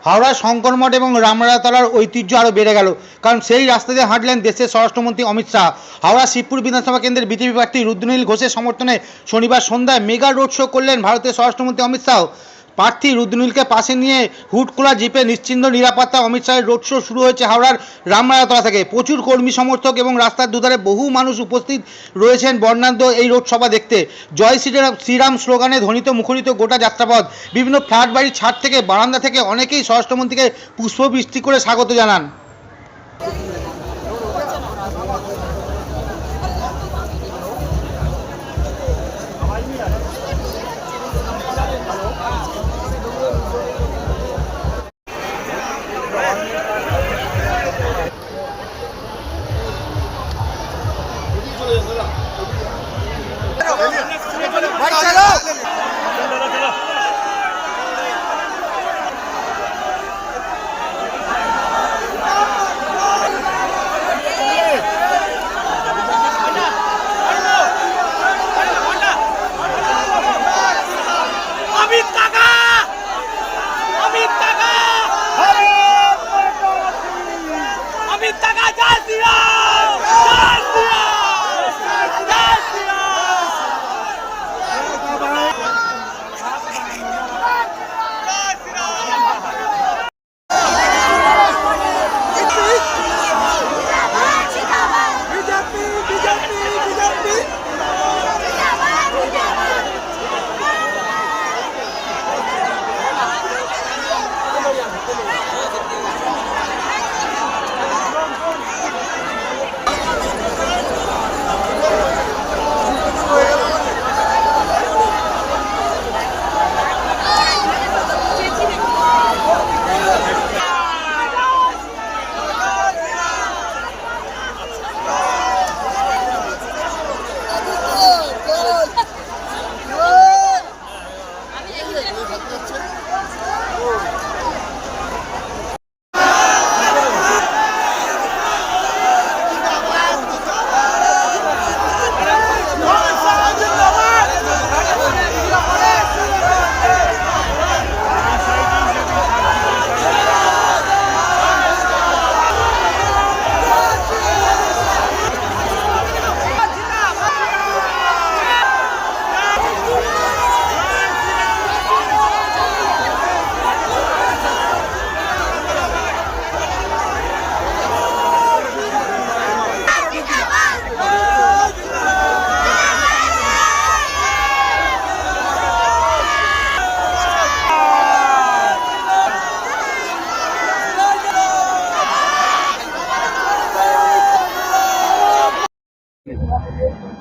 হাওড়ার শঙ্করমঠ এবং রামরাতলার ঐতিহ্য আরও বেড়ে গেল, কারণ সেই রাস্তা দিয়ে হাঁটলেন দেশের স্বরাষ্ট্রমন্ত্রী অমিত শাহ। হাওড়া শিবপুর বিধানসভা কেন্দ্রের বিজেপি প্রার্থী রুদ্রনীল ঘোষের সমর্থনে শনিবার সন্ধ্যায় মেগা রোড শো করলেন ভারতের স্বরাষ্ট্রমন্ত্রী অমিত শাহ। প্রার্থী রুদ্রনীলকে পাশে নিয়ে হুডখোলা জিপে নিশ্চিন্ত নিরাপত্তা অমিত শাহের রোড শো শুরু হয়েছে হাওড়ার রামরাতলা থেকে। প্রচুর কর্মী সমর্থক এবং রাস্তার দুধারে বহু মানুষ উপস্থিত রয়েছেন বর্ণাঢ্য এই রোড সভা দেখতে। জয় শ্রীরাম স্লোগানে ধ্বনিত মুখরিত গোটা যাত্রাপথ। বিভিন্ন ফ্ল্যাট বাড়ির ছাদ থেকে বারান্দা থেকে অনেকেই স্বরাষ্ট্রমন্ত্রীকে পুষ্পবৃষ্টি করে স্বাগত জানান।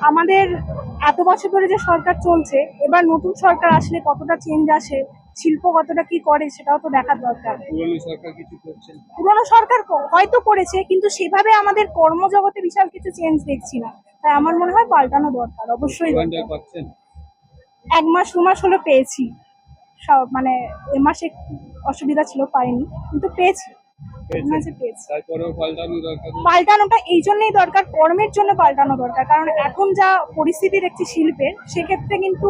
আমাদের এত বছর ধরে যে সরকার চলছে, এবার নতুন সরকার আসলে কতটা চেঞ্জ আসে, শিল্প কতটা কি করে সেটাও তো দেখার দরকার। পুরনো সরকার হয়তো করেছে, কিন্তু সেভাবে আমাদের কর্মজগতে বিশাল কিছু চেঞ্জ দেখছি না। তাই আমার মনে হয় পাল্টানো দরকার, অবশ্যই। 1 মাস 2 মাস হলো পেয়েছি, সব মানে এ মাসে অসুবিধা ছিল, পাইনি, কিন্তু পেয়েছি। পাল্টানোটা এই জন্যই দরকার, কর্মের জন্য পাল্টানো দরকার, কারণ এখন যা পরিস্থিতি দেখছি শিল্পের, সেক্ষেত্রে কিন্তু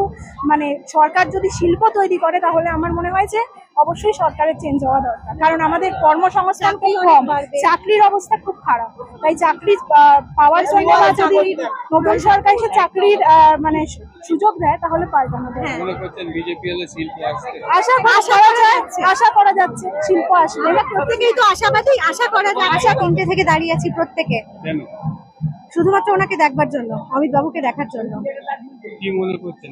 মানে সরকার যদি শিল্প তৈরি করে তাহলে আমার মনে হয় যে অবশ্যই সরকারের চেঞ্জ হওয়া দরকার, কারণ আমাদের কর্মসংস্থান খুব কম, চাকরির অবস্থা খুব খারাপ। তাই চাকরি পাওয়ার জন্য যদি নতুন সরকার এসে চাকরির মানে সুযোগ দেয় তাহলে পাল্টানো দরকার। আশা করা যাচ্ছে শিল্প আসবে, প্রত্যেকেই তো আশাবাদী, আশা করা যায়। আশা তিনটে থেকে দাঁড়িয়ে আছি প্রত্যেকে, শুধুমাত্র ওনাকে দেখবার জন্য, অমিত বাবুকে দেখার জন্য। কি মনে করছেন